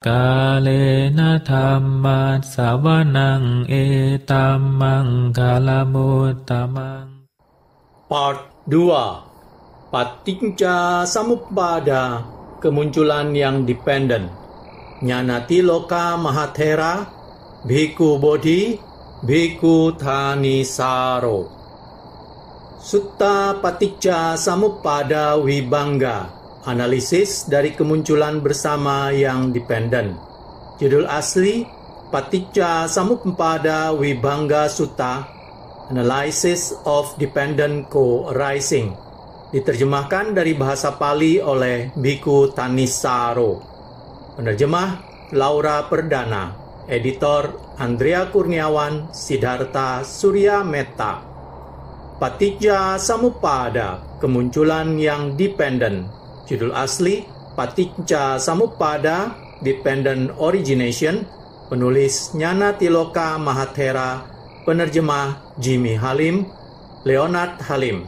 Kalena dhamma sawanang etamang kalamutamang. Part 2. Paticca Samuppada, kemunculan yang dependen. Ñanatiloka Mahathera, Bhikkhu Bodhi, Bhikkhu Thanisaro. Sutta Paticca Samuppada Vibhanga, analisis dari kemunculan bersama yang dependen. Judul asli Paticca Samuppada Vibhanga Sutta, Analysis of Dependent Co-arising, diterjemahkan dari bahasa Pali oleh Bhikkhu Thanisaro. Penerjemah Laura Perdana, editor Andrea Kurniawan, Siddhartha Surya Metta. Paticca Samuppada, kemunculan yang dependen. Judul asli Paticca Samuppada, Dependent Origination, penulis Ñanatiloka Mahathera, penerjemah Jimmy Halim, Leonard Halim,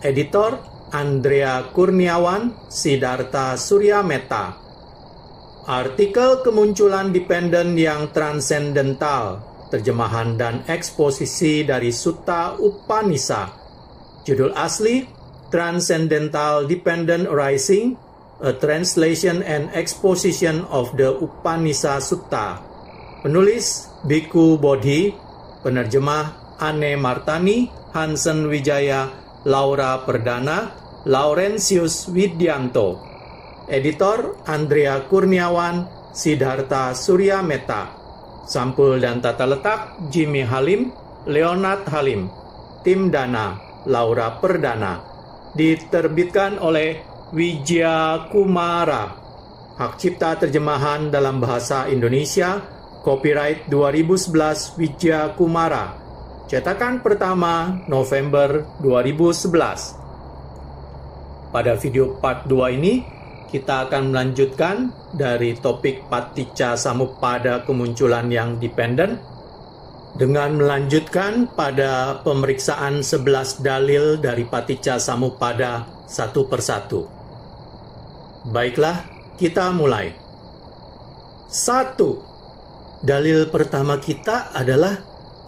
editor Andrea Kurniawan, Siddhartha Surya Metta. Artikel kemunculan dependen yang transendental, terjemahan dan eksposisi dari Sutta Upanisa. Judul asli Transcendental Dependent Arising, a Translation and Exposition of the Upanisa Sutta. Penulis Bhikkhu Bodhi, penerjemah Anne Martani, Hansen Wijaya, Laura Perdana, Laurentius Widianto. Editor Andrea Kurniawan, Siddhartha Surya Metta. Sampul dan tata letak Jimmy Halim, Leonard Halim. Tim Dana, Laura Perdana. Diterbitkan oleh Wijaya Kumara. Hak cipta terjemahan dalam bahasa Indonesia, copyright 2011 Wijaya Kumara. Cetakan pertama November 2011. Pada video part 2 ini, kita akan melanjutkan dari topik Paticca Samuppada, kemunculan yang dependen, dengan melanjutkan pada pemeriksaan 11 dalil dari Paticca Samuppada satu persatu. Baiklah, kita mulai. 1. Dalil pertama kita adalah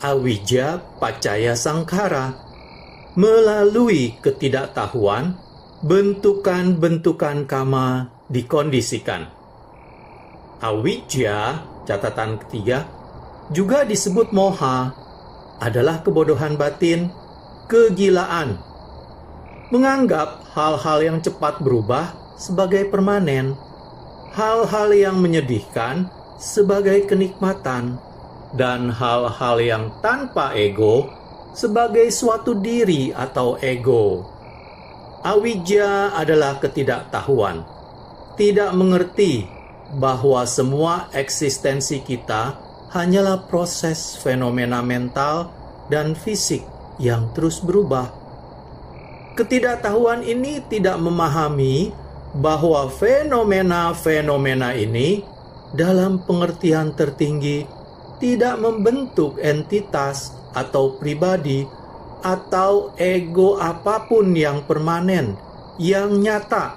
Awijja Paccaya Sankhara. Melalui ketidaktahuan, bentukan-bentukan kama dikondisikan. Awijja, catatan ketiga, juga disebut moha, adalah kebodohan batin, kegilaan. Menganggap hal-hal yang cepat berubah sebagai permanen, hal-hal yang menyedihkan sebagai kenikmatan, dan hal-hal yang tanpa ego sebagai suatu diri atau ego. Awijja adalah ketidaktahuan, tidak mengerti bahwa semua eksistensi kita hanyalah proses fenomena mental dan fisik yang terus berubah. Ketidaktahuan ini tidak memahami bahwa fenomena-fenomena ini dalam pengertian tertinggi tidak membentuk entitas atau pribadi atau ego apapun yang permanen, yang nyata,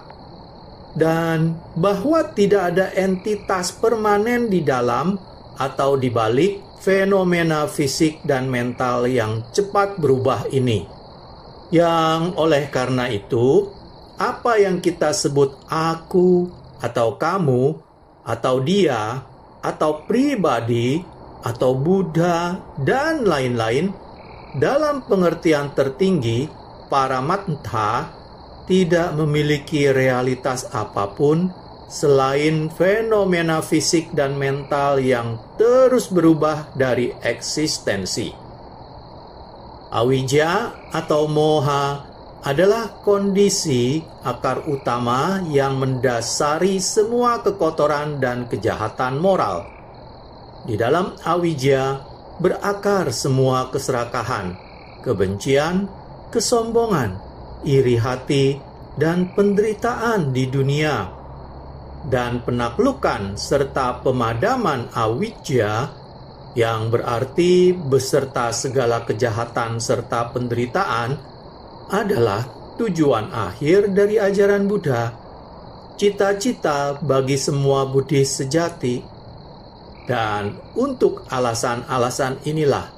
dan bahwa tidak ada entitas permanen di dalam atau di balik fenomena fisik dan mental yang cepat berubah ini. Yang oleh karena itu, apa yang kita sebut aku, atau kamu, atau dia, atau pribadi, atau Buddha, dan lain-lain, dalam pengertian tertinggi, Paramatma, tidak memiliki realitas apapun selain fenomena fisik dan mental yang terus berubah dari eksistensi. Awijja atau moha adalah kondisi akar utama yang mendasari semua kekotoran dan kejahatan moral. Di dalam awijja berakar semua keserakahan, kebencian, kesombongan, iri hati, dan penderitaan di dunia. Dan penaklukan serta pemadaman awijja, yang berarti beserta segala kejahatan serta penderitaan, adalah tujuan akhir dari ajaran Buddha. cita-cita bagi semua Buddhis sejati. Dan untuk alasan-alasan inilah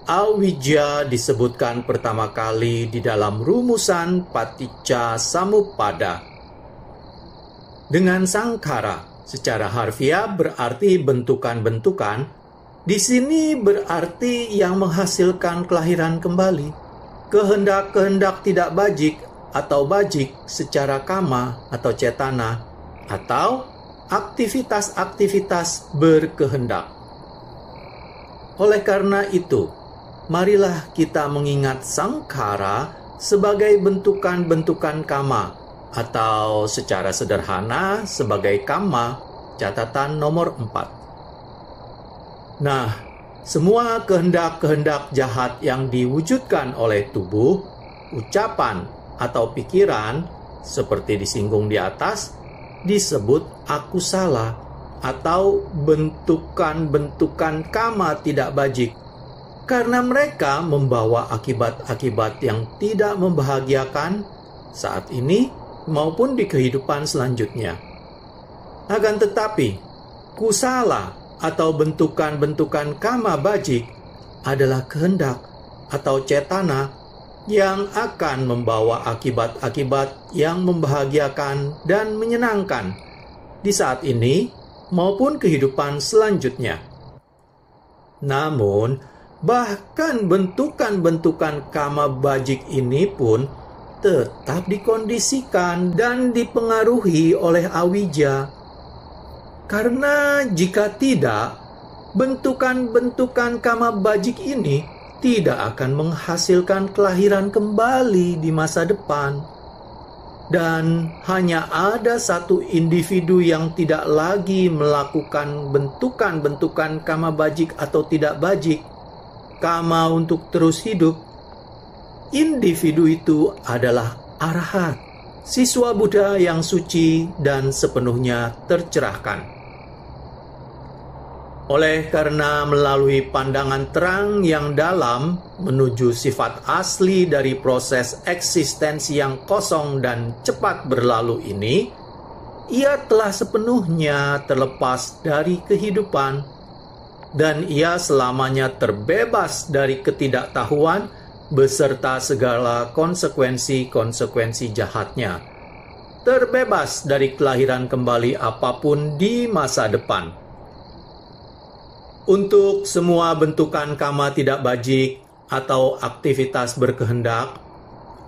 awijja disebutkan pertama kali di dalam rumusan Paticca Samuppada. Dengan sangkara secara harfiah berarti bentukan-bentukan, di sini berarti yang menghasilkan kelahiran kembali, kehendak-kehendak tidak bajik atau bajik secara kama atau cetana, atau aktivitas-aktivitas berkehendak. Oleh karena itu, marilah kita mengingat sangkara sebagai bentukan-bentukan kama, atau secara sederhana sebagai kama, catatan nomor 4. Nah, semua kehendak-kehendak jahat yang diwujudkan oleh tubuh, ucapan, atau pikiran, seperti disinggung di atas, disebut akusala atau bentukan-bentukan kama tidak bajik, karena mereka membawa akibat-akibat yang tidak membahagiakan saat ini maupun di kehidupan selanjutnya. Akan tetapi, kusala atau bentukan-bentukan kama bajik adalah kehendak atau cetana yang akan membawa akibat-akibat yang membahagiakan dan menyenangkan di saat ini maupun kehidupan selanjutnya. Namun, bahkan bentukan-bentukan kama bajik ini pun tetap dikondisikan dan dipengaruhi oleh awijja. Karena jika tidak, bentukan-bentukan kama bajik ini tidak akan menghasilkan kelahiran kembali di masa depan. Dan hanya ada satu individu yang tidak lagi melakukan bentukan-bentukan kama bajik atau tidak bajik, kama untuk terus hidup. Individu itu adalah arahat, siswa Buddha yang suci dan sepenuhnya tercerahkan. Oleh karena melalui pandangan terang yang dalam menuju sifat asli dari proses eksistensi yang kosong dan cepat berlalu ini, ia telah sepenuhnya terlepas dari kehidupan, dan ia selamanya terbebas dari ketidaktahuan beserta segala konsekuensi-konsekuensi jahatnya, terbebas dari kelahiran kembali apapun di masa depan. Untuk semua bentukan kama tidak bajik atau aktivitas berkehendak,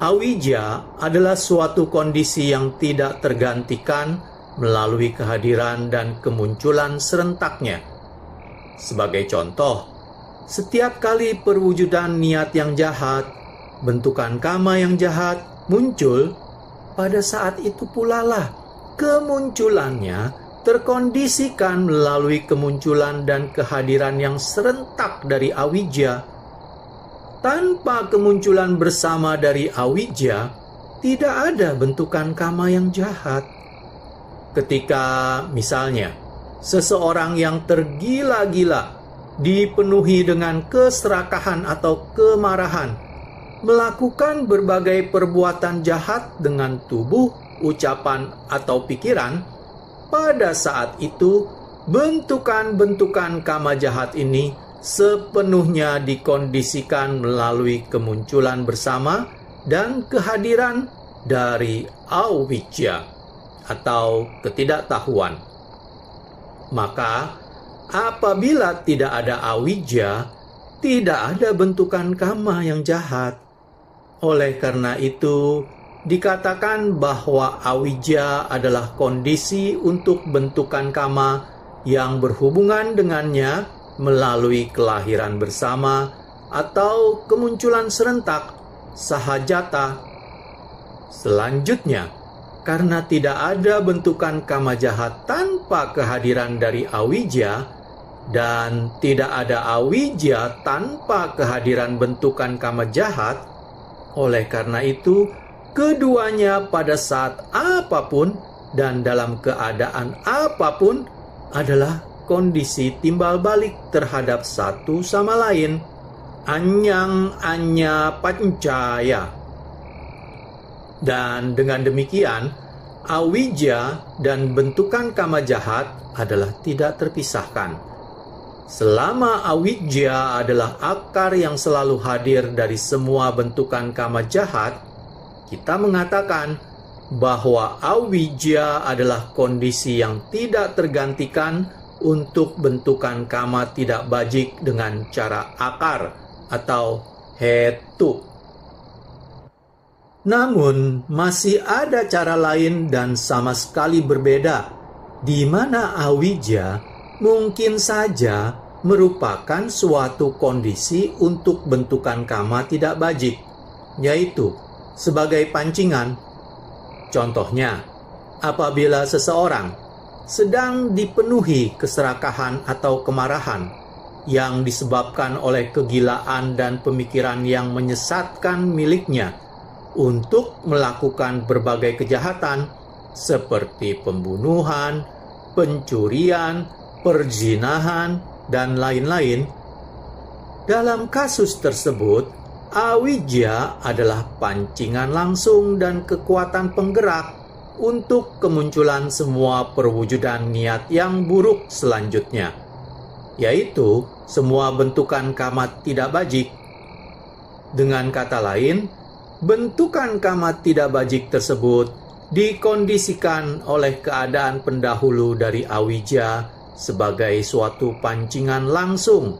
awijja adalah suatu kondisi yang tidak tergantikan melalui kehadiran dan kemunculan serentaknya. Sebagai contoh, setiap kali perwujudan niat yang jahat, bentukan kama yang jahat muncul, pada saat itu pula lah kemunculannya terkondisikan melalui kemunculan dan kehadiran yang serentak dari awijja. Tanpa kemunculan bersama dari awijja, tidak ada bentukan kama yang jahat. Ketika misalnya seseorang yang tergila-gila dipenuhi dengan keserakahan atau kemarahan, melakukan berbagai perbuatan jahat dengan tubuh, ucapan, atau pikiran, pada saat itu, bentukan-bentukan kama jahat ini sepenuhnya dikondisikan melalui kemunculan bersama dan kehadiran dari awijja atau ketidaktahuan. Maka, apabila tidak ada awijja, tidak ada bentukan kama yang jahat. Oleh karena itu, dikatakan bahwa awijja adalah kondisi untuk bentukan kama yang berhubungan dengannya melalui kelahiran bersama atau kemunculan serentak, sahajata. Selanjutnya, karena tidak ada bentukan kama jahat tanpa kehadiran dari awijja, dan tidak ada awijja tanpa kehadiran bentukan kama jahat, oleh karena itu, keduanya pada saat apapun dan dalam keadaan apapun adalah kondisi timbal balik terhadap satu sama lain. Anyang anya pancaya. Dan dengan demikian, Awija dan bentukan kama jahat adalah tidak terpisahkan. Selama awija adalah akar yang selalu hadir dari semua bentukan kama jahat, kita mengatakan bahwa awija adalah kondisi yang tidak tergantikan untuk bentukan kama tidak bajik dengan cara akar atau hetu. Namun, masih ada cara lain dan sama sekali berbeda, di mana awija mungkin saja merupakan suatu kondisi untuk bentukan kama tidak bajik, yaitu sebagai pancingan. Contohnya, apabila seseorang sedang dipenuhi keserakahan atau kemarahan yang disebabkan oleh kegilaan dan pemikiran yang menyesatkan miliknya untuk melakukan berbagai kejahatan seperti pembunuhan, pencurian, perzinahan, dan lain-lain. Dalam kasus tersebut, awija adalah pancingan langsung dan kekuatan penggerak untuk kemunculan semua perwujudan niat yang buruk selanjutnya, yaitu semua bentukan kama tidak bajik. Dengan kata lain, bentukan kama tidak bajik tersebut dikondisikan oleh keadaan pendahulu dari awija sebagai suatu pancingan langsung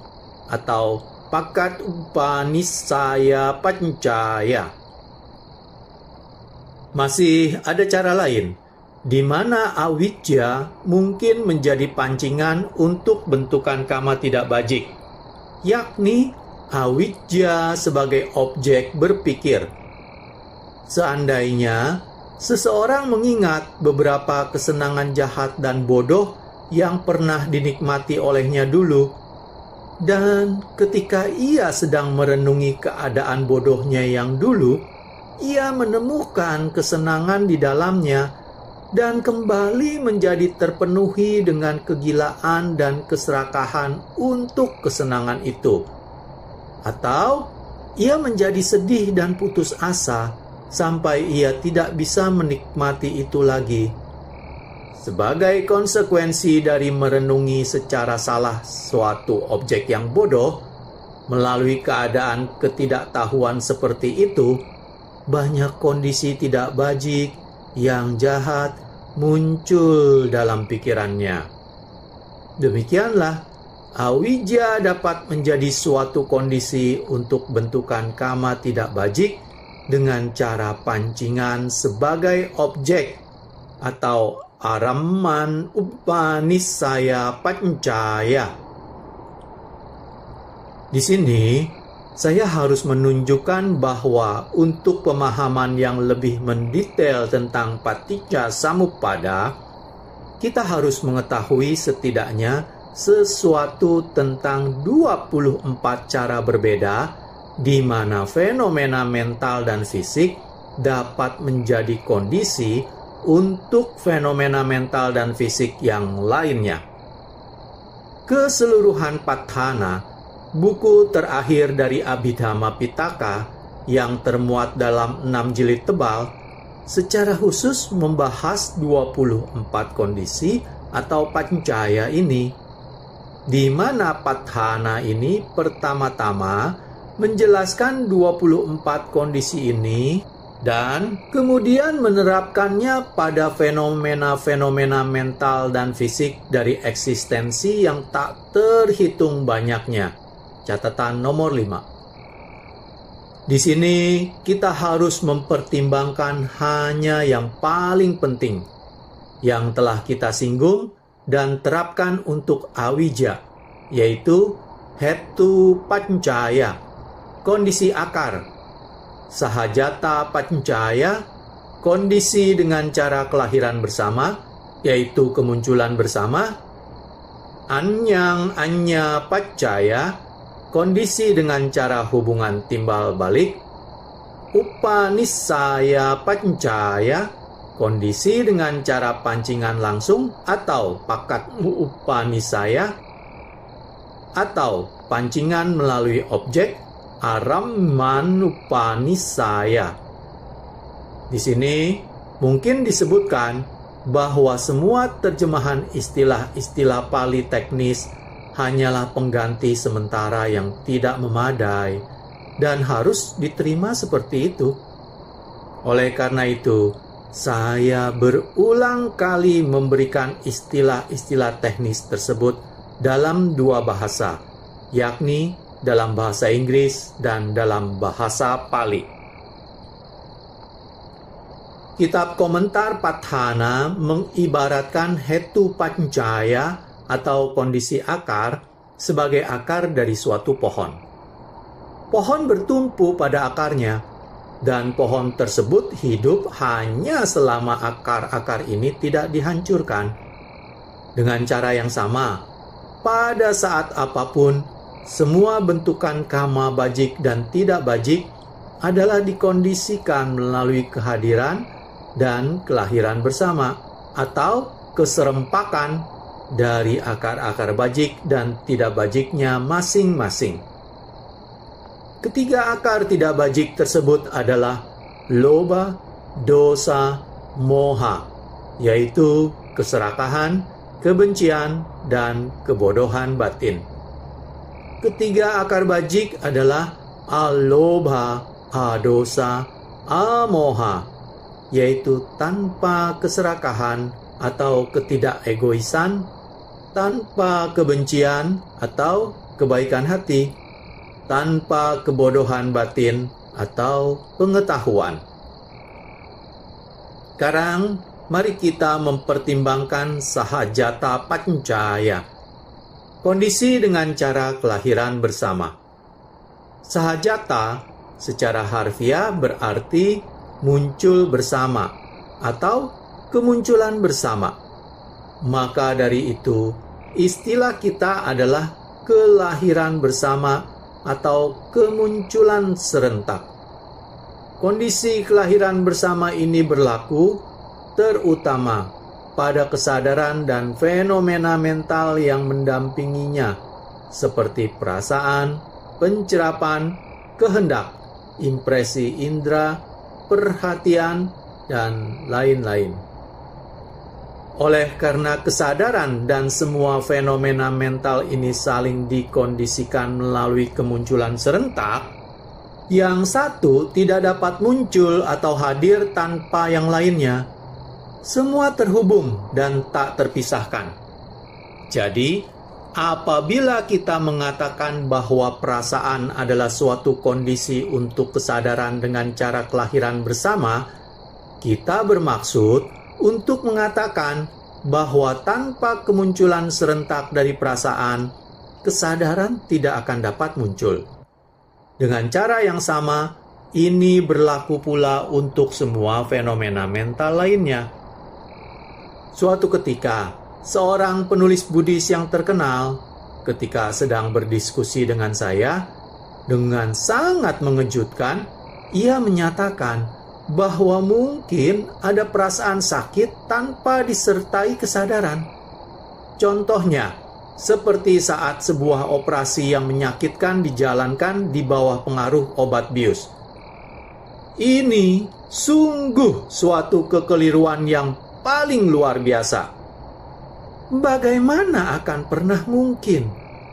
atau pakat upanisaya pancaya. Masih ada cara lain di mana awija mungkin menjadi pancingan untuk bentukan kama tidak bajik, yakni awija sebagai objek berpikir. Seandainya seseorang mengingat beberapa kesenangan jahat dan bodoh yang pernah dinikmati olehnya dulu, dan ketika ia sedang merenungi keadaan bodohnya yang dulu, ia menemukan kesenangan di dalamnya dan kembali menjadi terpenuhi dengan kegilaan dan keserakahan untuk kesenangan itu. Atau ia menjadi sedih dan putus asa sampai ia tidak bisa menikmati itu lagi. Sebagai konsekuensi dari merenungi secara salah suatu objek yang bodoh, melalui keadaan ketidaktahuan seperti itu, banyak kondisi tidak bajik yang jahat muncul dalam pikirannya. Demikianlah, awija dapat menjadi suatu kondisi untuk bentukan kama tidak bajik dengan cara pancingan sebagai objek atau aramman upanisaya pancaya. Di sini, saya harus menunjukkan bahwa untuk pemahaman yang lebih mendetail tentang paticca samuppada, kita harus mengetahui setidaknya sesuatu tentang 24 cara berbeda di mana fenomena mental dan fisik dapat menjadi kondisi untuk fenomena mental dan fisik yang lainnya. Keseluruhan Patthana, buku terakhir dari Abhidhamma Pitaka yang termuat dalam 6 jilid tebal, secara khusus membahas 24 kondisi atau pancaya ini, di mana Patthana ini pertama-tama menjelaskan 24 kondisi ini dan kemudian menerapkannya pada fenomena-fenomena mental dan fisik dari eksistensi yang tak terhitung banyaknya. Catatan nomor 5. Di sini kita harus mempertimbangkan hanya yang paling penting yang telah kita singgung dan terapkan untuk awija, yaitu hetu pancaya, kondisi akar, sahajata pancaya, kondisi dengan cara kelahiran bersama, yaitu kemunculan bersama, anyang anya paccaya, kondisi dengan cara hubungan timbal balik, upanisaya pancaya, kondisi dengan cara pancingan langsung atau pakat upanisaya, atau pancingan melalui objek aramman upanisaya. Di sini Mungkin disebutkan bahwa semua terjemahan istilah-istilah Pali teknis hanyalah pengganti sementara yang tidak memadai dan harus diterima seperti itu. Oleh karena itu, saya berulang kali memberikan istilah-istilah teknis tersebut dalam dua bahasa, yakni dalam bahasa Inggris dan dalam bahasa Pali. Kitab komentar Patthana mengibaratkan hetu pancaya atau kondisi akar sebagai akar dari suatu pohon. Pohon bertumpu pada akarnya, dan pohon tersebut hidup hanya selama akar-akar ini tidak dihancurkan. Dengan cara yang sama, pada saat apapun, semua bentukan kama bajik dan tidak bajik adalah dikondisikan melalui kehadiran dan kelahiran bersama, atau keserempakan dari akar-akar bajik dan tidak bajiknya masing-masing. Ketiga akar tidak bajik tersebut adalah loba, dosa, moha, yaitu keserakahan, kebencian, dan kebodohan batin. Ketiga akar bajik adalah alobha, adosa, amoha, yaitu tanpa keserakahan atau ketidakegoisan, tanpa kebencian atau kebaikan hati, tanpa kebodohan batin atau pengetahuan. Sekarang, mari kita mempertimbangkan sahajata pancaya, kondisi dengan cara kelahiran bersama. Sahajata secara harfiah berarti muncul bersama atau kemunculan bersama. Maka dari itu, istilah kita adalah kelahiran bersama atau kemunculan serentak. Kondisi kelahiran bersama ini berlaku terutama pada kesadaran dan fenomena mental yang mendampinginya, seperti perasaan, pencerapan, kehendak, impresi indera, perhatian, dan lain-lain. Oleh karena kesadaran dan semua fenomena mental ini saling dikondisikan melalui kemunculan serentak, yang satu tidak dapat muncul atau hadir tanpa yang lainnya. Semua terhubung dan tak terpisahkan. Jadi, apabila kita mengatakan bahwa perasaan adalah suatu kondisi untuk kesadaran dengan cara kelahiran bersama, kita bermaksud untuk mengatakan bahwa tanpa kemunculan serentak dari perasaan, kesadaran tidak akan dapat muncul. Dengan cara yang sama, ini berlaku pula untuk semua fenomena mental lainnya. Suatu ketika, seorang penulis Buddhis yang terkenal, ketika sedang berdiskusi dengan saya, dengan sangat mengejutkan, ia menyatakan bahwa mungkin ada perasaan sakit tanpa disertai kesadaran. Contohnya, seperti saat sebuah operasi yang menyakitkan dijalankan di bawah pengaruh obat bius. Ini sungguh suatu kekeliruan yang paling luar biasa. Bagaimana akan pernah mungkin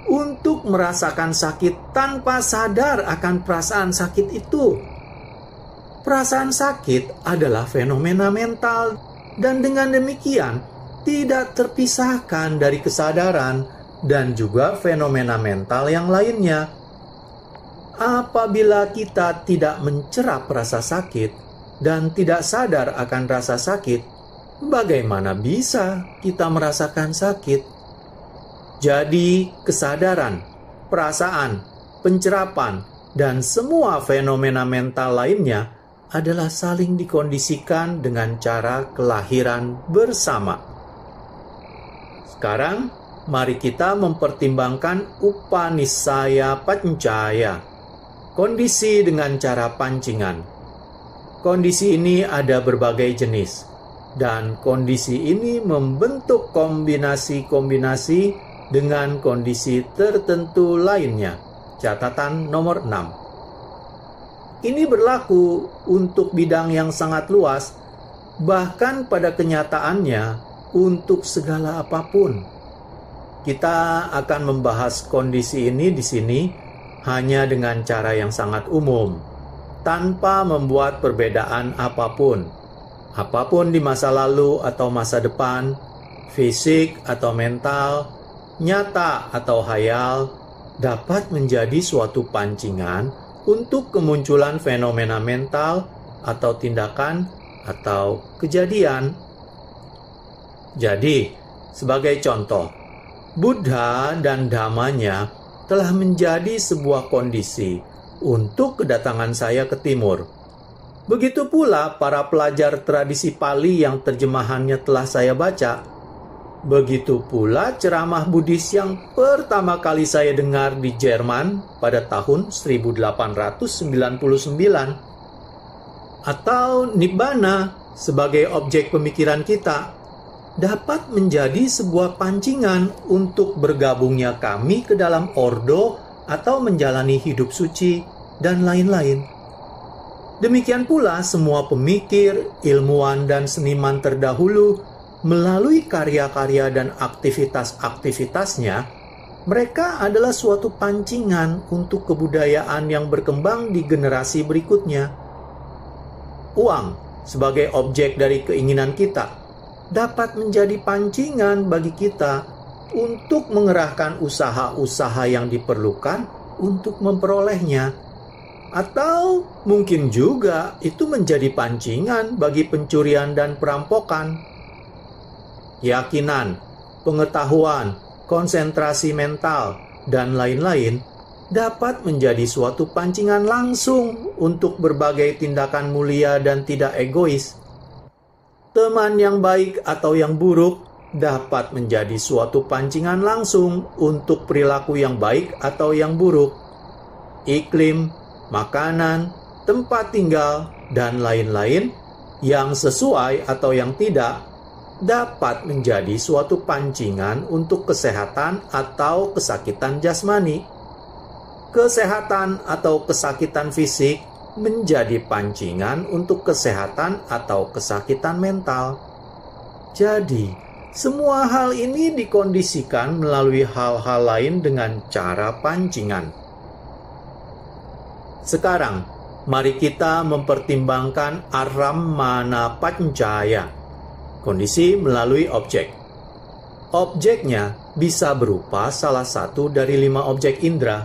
untuk merasakan sakit tanpa sadar akan perasaan sakit itu? Perasaan sakit adalah fenomena mental dan dengan demikian tidak terpisahkan dari kesadaran dan juga fenomena mental yang lainnya. Apabila kita tidak mencerap rasa sakit dan tidak sadar akan rasa sakit, bagaimana bisa kita merasakan sakit? Jadi, kesadaran, perasaan, pencerapan, dan semua fenomena mental lainnya adalah saling dikondisikan dengan cara kelahiran bersama. Sekarang, mari kita mempertimbangkan Upanisaya Pancaya, kondisi dengan cara pancingan. Kondisi ini ada berbagai jenis, dan kondisi ini membentuk kombinasi-kombinasi dengan kondisi tertentu lainnya. Catatan nomor 6. Ini berlaku untuk bidang yang sangat luas, bahkan pada kenyataannya untuk segala apapun. Kita akan membahas kondisi ini di sini hanya dengan cara yang sangat umum, tanpa membuat perbedaan apapun. Apapun di masa lalu atau masa depan, fisik atau mental, nyata atau hayal, dapat menjadi suatu pancingan untuk kemunculan fenomena mental atau tindakan atau kejadian. Jadi, sebagai contoh, Buddha dan Dhammanya telah menjadi sebuah kondisi untuk kedatangan saya ke timur. Begitu pula para pelajar tradisi Pali yang terjemahannya telah saya baca. Begitu pula ceramah Buddhis yang pertama kali saya dengar di Jerman pada tahun 1899. Atau Nibbana sebagai objek pemikiran kita dapat menjadi sebuah pancingan untuk bergabungnya kami ke dalam ordo atau menjalani hidup suci dan lain-lain. Demikian pula semua pemikir, ilmuwan, dan seniman terdahulu melalui karya-karya dan aktivitas-aktivitasnya, mereka adalah suatu pancingan untuk kebudayaan yang berkembang di generasi berikutnya. Uang sebagai objek dari keinginan kita dapat menjadi pancingan bagi kita untuk mengerahkan usaha-usaha yang diperlukan untuk memperolehnya. Atau mungkin juga itu menjadi pancingan bagi pencurian dan perampokan. Keyakinan, pengetahuan, konsentrasi mental, dan lain-lain dapat menjadi suatu pancingan langsung untuk berbagai tindakan mulia dan tidak egois. Teman yang baik atau yang buruk dapat menjadi suatu pancingan langsung untuk perilaku yang baik atau yang buruk. Iklim, makanan, tempat tinggal, dan lain-lain yang sesuai atau yang tidak dapat menjadi suatu pancingan untuk kesehatan atau kesakitan jasmani. Kesehatan atau kesakitan fisik menjadi pancingan untuk kesehatan atau kesakitan mental. Jadi, semua hal ini dikondisikan melalui hal-hal lain dengan cara pancingan. Sekarang, mari kita mempertimbangkan Arammana Pancaya, kondisi melalui objek. Objeknya bisa berupa salah satu dari 5 objek indera,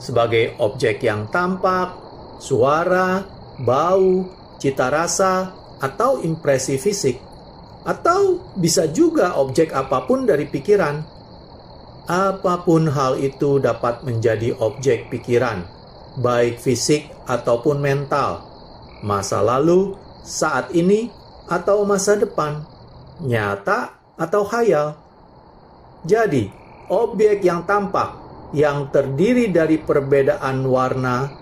sebagai objek yang tampak, suara, bau, cita rasa, atau impresi fisik. Atau bisa juga objek apapun dari pikiran. Apapun hal itu dapat menjadi objek pikiran, baik fisik ataupun mental, masa lalu, saat ini, atau masa depan, nyata atau khayal. Jadi, objek yang tampak, yang terdiri dari perbedaan warna,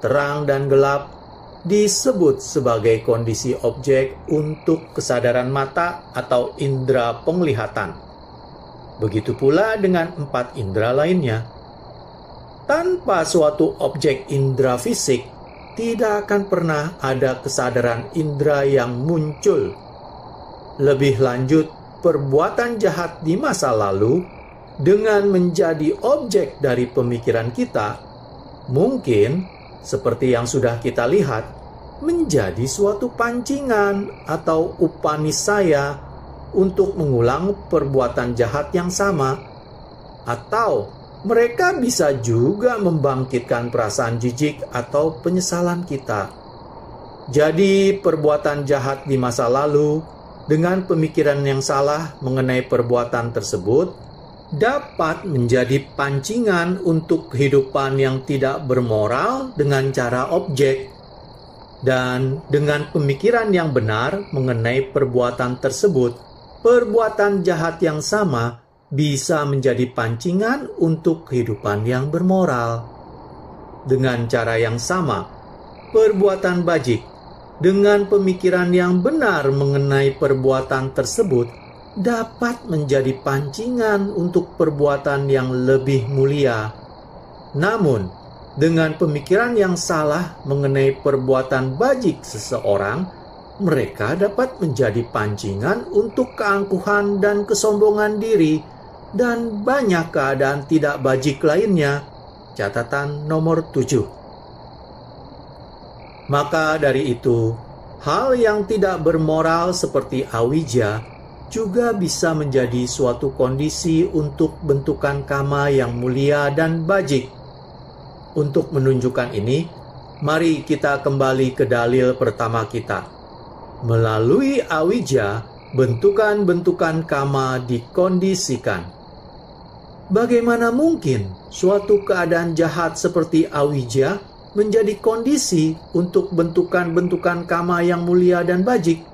terang dan gelap, disebut sebagai kondisi objek untuk kesadaran mata atau indera penglihatan. Begitu pula dengan 4 indera lainnya. Tanpa suatu objek indera fisik, tidak akan pernah ada kesadaran indera yang muncul. Lebih lanjut, perbuatan jahat di masa lalu dengan menjadi objek dari pemikiran kita, mungkin seperti yang sudah kita lihat, menjadi suatu pancingan atau upanisaya untuk mengulang perbuatan jahat yang sama. Atau mereka bisa juga membangkitkan perasaan jijik atau penyesalan kita. Jadi, perbuatan jahat di masa lalu dengan pemikiran yang salah mengenai perbuatan tersebut dapat menjadi pancingan untuk kehidupan yang tidak bermoral dengan cara objek. Dan dengan pemikiran yang benar mengenai perbuatan tersebut, perbuatan jahat yang sama bisa menjadi pancingan untuk kehidupan yang bermoral. Dengan cara yang sama, perbuatan bajik dengan pemikiran yang benar mengenai perbuatan tersebut dapat menjadi pancingan untuk perbuatan yang lebih mulia. Namun, dengan pemikiran yang salah mengenai perbuatan bajik seseorang mereka dapat menjadi pancingan untuk keangkuhan dan kesombongan diri, dan banyak keadaan tidak bajik lainnya. Catatan nomor 7. Maka dari itu, hal yang tidak bermoral seperti awija juga bisa menjadi suatu kondisi untuk bentukan kama yang mulia dan bajik. Untuk menunjukkan ini, mari kita kembali ke dalil pertama kita. Melalui awija, bentukan-bentukan kama dikondisikan. Bagaimana mungkin suatu keadaan jahat seperti awija menjadi kondisi untuk bentukan-bentukan kama yang mulia dan bajik?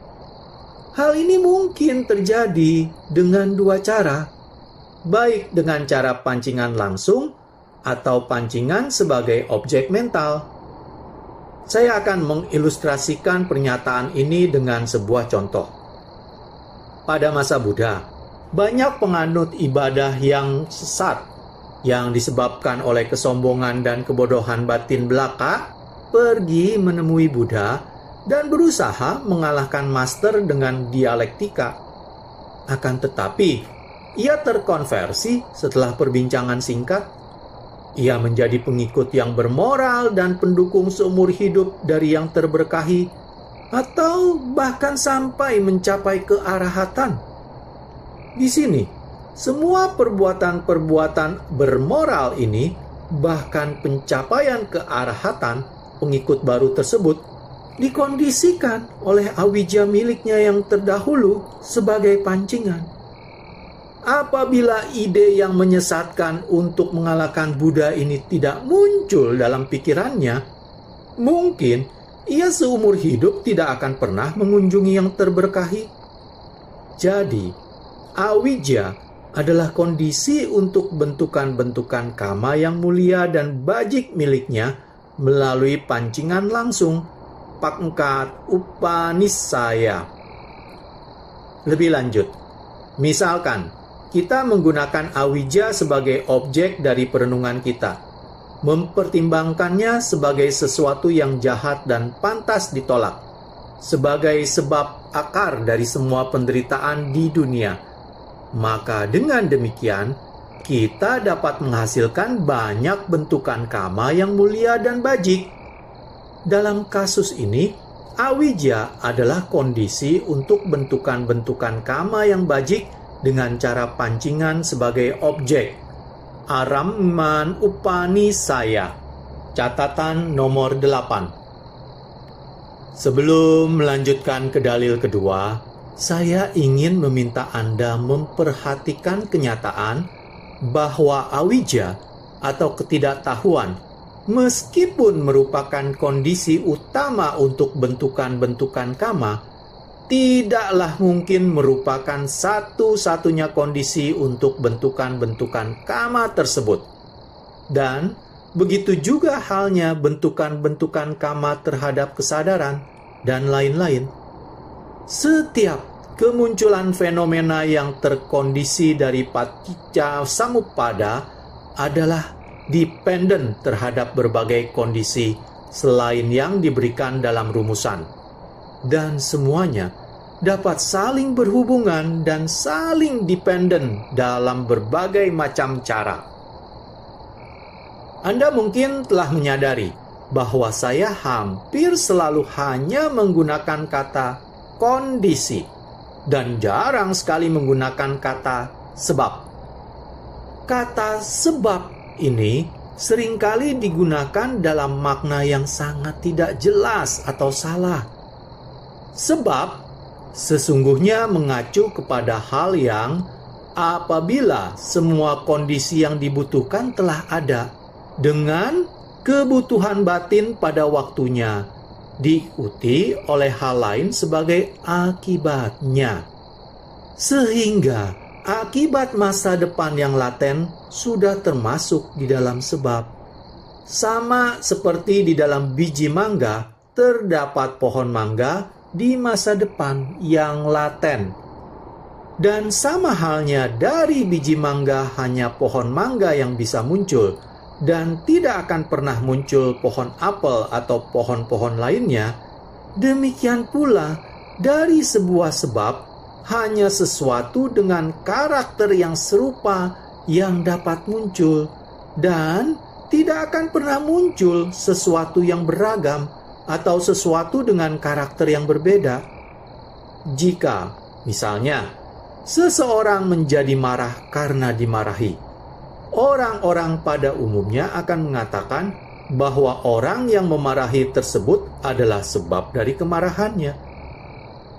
Hal ini mungkin terjadi dengan dua cara, baik dengan cara pancingan langsung atau pancingan sebagai objek mental. Saya akan mengilustrasikan pernyataan ini dengan sebuah contoh. Pada masa Buddha, banyak penganut ibadah yang sesat yang disebabkan oleh kesombongan dan kebodohan batin belaka pergi menemui Buddha dan berusaha mengalahkan master dengan dialektika. Akan tetapi, ia terkonversi setelah perbincangan singkat. Ia menjadi pengikut yang bermoral dan pendukung seumur hidup dari yang terberkahi, atau bahkan sampai mencapai kearahatan. Di sini, semua perbuatan-perbuatan bermoral ini, bahkan pencapaian kearahatan pengikut baru tersebut, dikondisikan oleh awija miliknya yang terdahulu sebagai pancingan. Apabila ide yang menyesatkan untuk mengalahkan Buddha ini tidak muncul dalam pikirannya, mungkin ia seumur hidup tidak akan pernah mengunjungi yang terberkahi. Jadi, awija adalah kondisi untuk bentukan-bentukan kama yang mulia dan bajik miliknya melalui pancingan langsung, pangkat upanisaya. Lebih lanjut, misalkan kita menggunakan awija sebagai objek dari perenungan kita, mempertimbangkannya sebagai sesuatu yang jahat dan pantas ditolak, sebagai sebab akar dari semua penderitaan di dunia. Maka dengan demikian, kita dapat menghasilkan banyak bentukan kama yang mulia dan bajik. Dalam kasus ini, awija adalah kondisi untuk bentukan-bentukan kama yang bajik dengan cara pancingan sebagai objek. Aramman upanisaya. Catatan nomor 8. Sebelum melanjutkan ke dalil kedua, saya ingin meminta Anda memperhatikan kenyataan bahwa awija atau ketidaktahuan, meskipun merupakan kondisi utama untuk bentukan-bentukan kama, tidaklah mungkin merupakan satu-satunya kondisi untuk bentukan-bentukan kama tersebut. Dan begitu juga halnya bentukan-bentukan kama terhadap kesadaran dan lain-lain. Setiap kemunculan fenomena yang terkondisi dari paticca samuppada adalah dependen terhadap berbagai kondisi selain yang diberikan dalam rumusan. Dan semuanya dapat saling berhubungan dan saling dependen dalam berbagai macam cara. Anda mungkin telah menyadari bahwa saya hampir selalu hanya menggunakan kata kondisi dan jarang sekali menggunakan kata sebab. Kata sebab ini seringkali digunakan dalam makna yang sangat tidak jelas atau salah. Sebab sesungguhnya mengacu kepada hal yang apabila semua kondisi yang dibutuhkan telah ada dengan kebutuhan batin pada waktunya, diikuti oleh hal lain sebagai akibatnya. Sehingga akibat masa depan yang laten sudah termasuk di dalam sebab. Sama seperti di dalam biji mangga, terdapat pohon mangga di masa depan yang laten. Dan sama halnya dari biji mangga hanya pohon mangga yang bisa muncul, dan tidak akan pernah muncul pohon apel atau pohon-pohon lainnya. Demikian pula dari sebuah sebab, hanya sesuatu dengan karakter yang serupa yang dapat muncul, dan tidak akan pernah muncul sesuatu yang beragam atau sesuatu dengan karakter yang berbeda. Jika, misalnya, seseorang menjadi marah karena dimarahi, orang-orang pada umumnya akan mengatakan bahwa orang yang memarahi tersebut adalah sebab dari kemarahannya.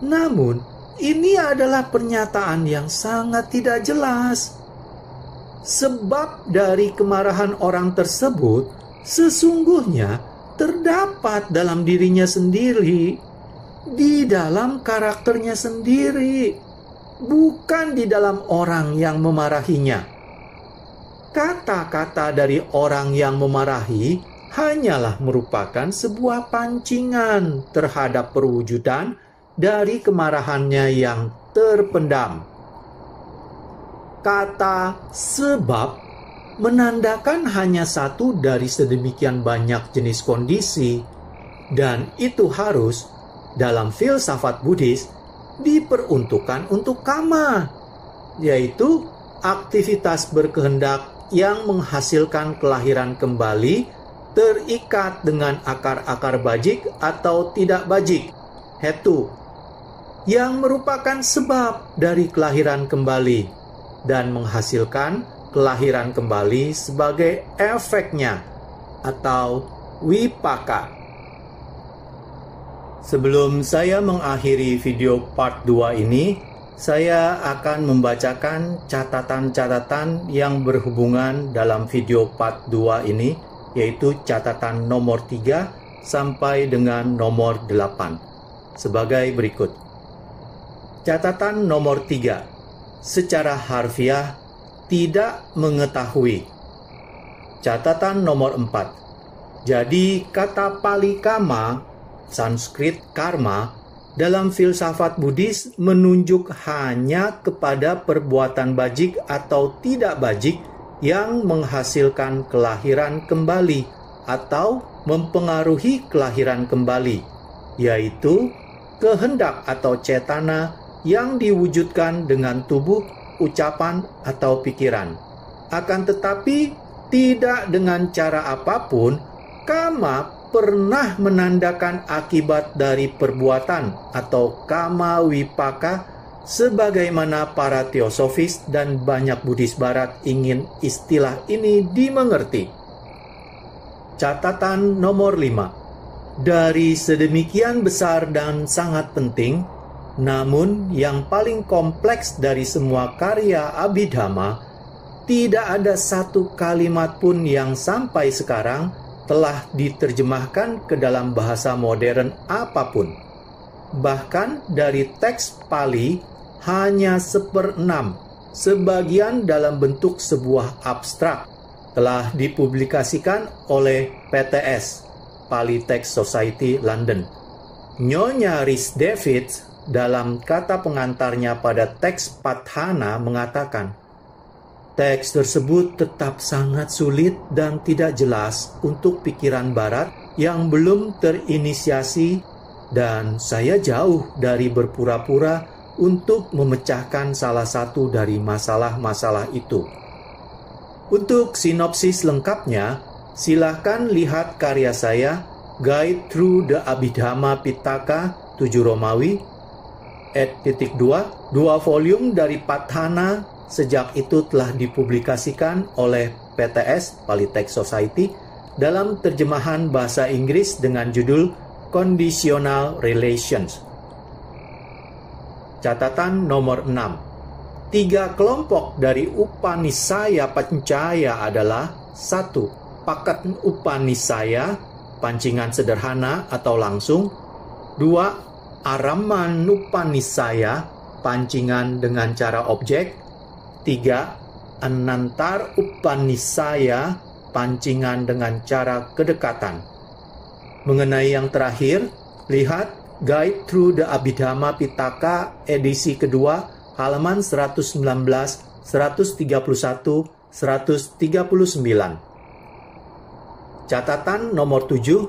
Namun, ini adalah pernyataan yang sangat tidak jelas. Sebab dari kemarahan orang tersebut sesungguhnya terdapat dalam dirinya sendiri, di dalam karakternya sendiri, bukan di dalam orang yang memarahinya. Kata-kata dari orang yang memarahi hanyalah merupakan sebuah pancingan terhadap perwujudan dari kemarahannya yang terpendam. Kata sebab menandakan hanya satu dari sedemikian banyak jenis kondisi, dan itu harus, dalam filsafat Buddhis, diperuntukkan untuk kama, yaitu aktivitas berkehendak yang menghasilkan kelahiran kembali terikat dengan akar-akar bajik atau tidak bajik, hetu, yang merupakan sebab dari kelahiran kembali dan menghasilkan kelahiran kembali sebagai efeknya atau wipaka. Sebelum saya mengakhiri video part 2 ini, saya akan membacakan catatan-catatan yang berhubungan dalam video part 2 ini, yaitu catatan nomor 3 sampai dengan nomor 8 sebagai berikut. Catatan nomor 3. Secara harfiah tidak mengetahui. Catatan nomor 4. Jadi kata Pali kama, Sanskrit karma, dalam filsafat Buddhis menunjuk hanya kepada perbuatan bajik atau tidak bajik yang menghasilkan kelahiran kembali atau mempengaruhi kelahiran kembali, yaitu kehendak atau cetana yang diwujudkan dengan tubuh, ucapan, atau pikiran. Akan tetapi, tidak dengan cara apapun, kama pernah menandakan akibat dari perbuatan atau kama wipaka, sebagaimana para teosofis dan banyak Buddhis Barat ingin istilah ini dimengerti. Catatan nomor 5. Dari sedemikian besar dan sangat penting, namun yang paling kompleks dari semua karya Abhidhamma, tidak ada satu kalimat pun yang sampai sekarang telah diterjemahkan ke dalam bahasa modern apapun. Bahkan dari teks Pali hanya 1/6, sebagian dalam bentuk sebuah abstrak, telah dipublikasikan oleh PTS, Pali Text Society London. Nyonya Rhys Davids dalam kata pengantarnya pada teks Patthana mengatakan, teks tersebut tetap sangat sulit dan tidak jelas untuk pikiran barat yang belum terinisiasi, dan saya jauh dari berpura-pura untuk memecahkan salah satu dari masalah-masalah itu. Untuk sinopsis lengkapnya, silakan lihat karya saya, Guide Through the Abhidhamma Pitaka 7 Romawi, ed.2, 2 volume dari Patthana sejak itu telah dipublikasikan oleh PTS, Pali Text Society, dalam terjemahan bahasa Inggris dengan judul Conditional Relations. Catatan nomor 6. 3 kelompok dari Upanisaya Pancaya adalah 1. Pakat Upanisaya, pancingan sederhana atau langsung. 2. Aramanupanisaya, pancingan dengan cara objek. 3. Anantar Upanisaya, pancingan dengan cara kedekatan. Mengenai yang terakhir, lihat Guide Through the Abhidhamma Pitaka edisi kedua, halaman 119, 131, 139. Catatan nomor 7.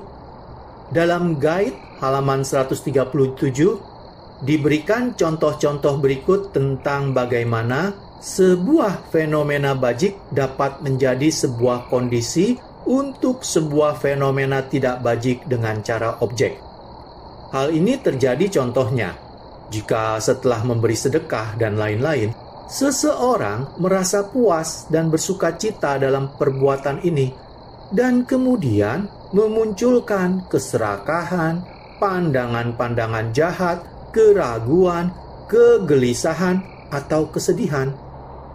Dalam guide halaman 137, diberikan contoh-contoh berikut tentang bagaimana sebuah fenomena bajik dapat menjadi sebuah kondisi untuk sebuah fenomena tidak bajik dengan cara objek. Hal ini terjadi contohnya, jika setelah memberi sedekah dan lain-lain, seseorang merasa puas dan bersukacita dalam perbuatan ini, dan kemudian memunculkan keserakahan, pandangan-pandangan jahat, keraguan, kegelisahan, atau kesedihan,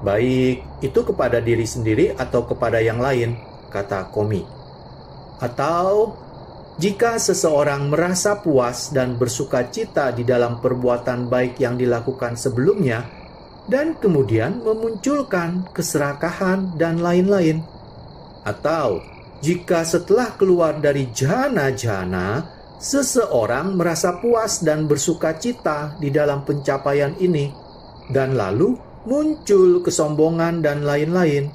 baik itu kepada diri sendiri atau kepada yang lain, kata Komi. Atau jika seseorang merasa puas dan bersukacita di dalam perbuatan baik yang dilakukan sebelumnya, dan kemudian memunculkan keserakahan dan lain-lain. Atau jika setelah keluar dari jana-jana, seseorang merasa puas dan bersukacita di dalam pencapaian ini, dan lalu muncul kesombongan dan lain-lain.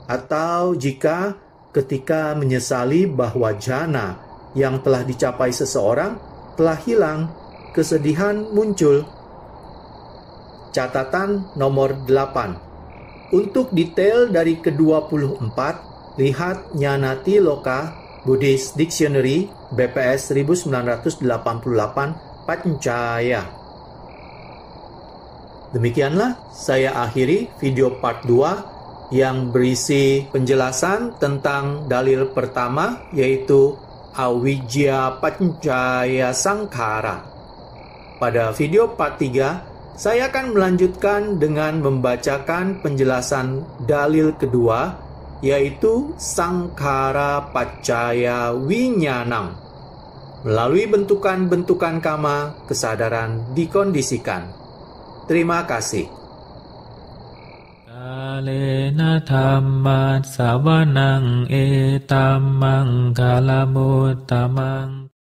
Atau jika ketika menyesali bahwa jana yang telah dicapai seseorang telah hilang, kesedihan muncul. Catatan nomor 8. Untuk detail dari ke-24, lihat Nyanati Loka Buddhist Dictionary BPS 1988 Pancaya. Demikianlah saya akhiri video part 2 yang berisi penjelasan tentang dalil pertama, yaitu Awijja Pancaya Sangkhara. Pada video part 3, saya akan melanjutkan dengan membacakan penjelasan dalil kedua, yaitu Sangkhara Paccaya Winyanam. Melalui bentukan-bentukan kama, kesadaran dikondisikan. Terima kasih. Kalena dhamma savanang etammang kalamuttamang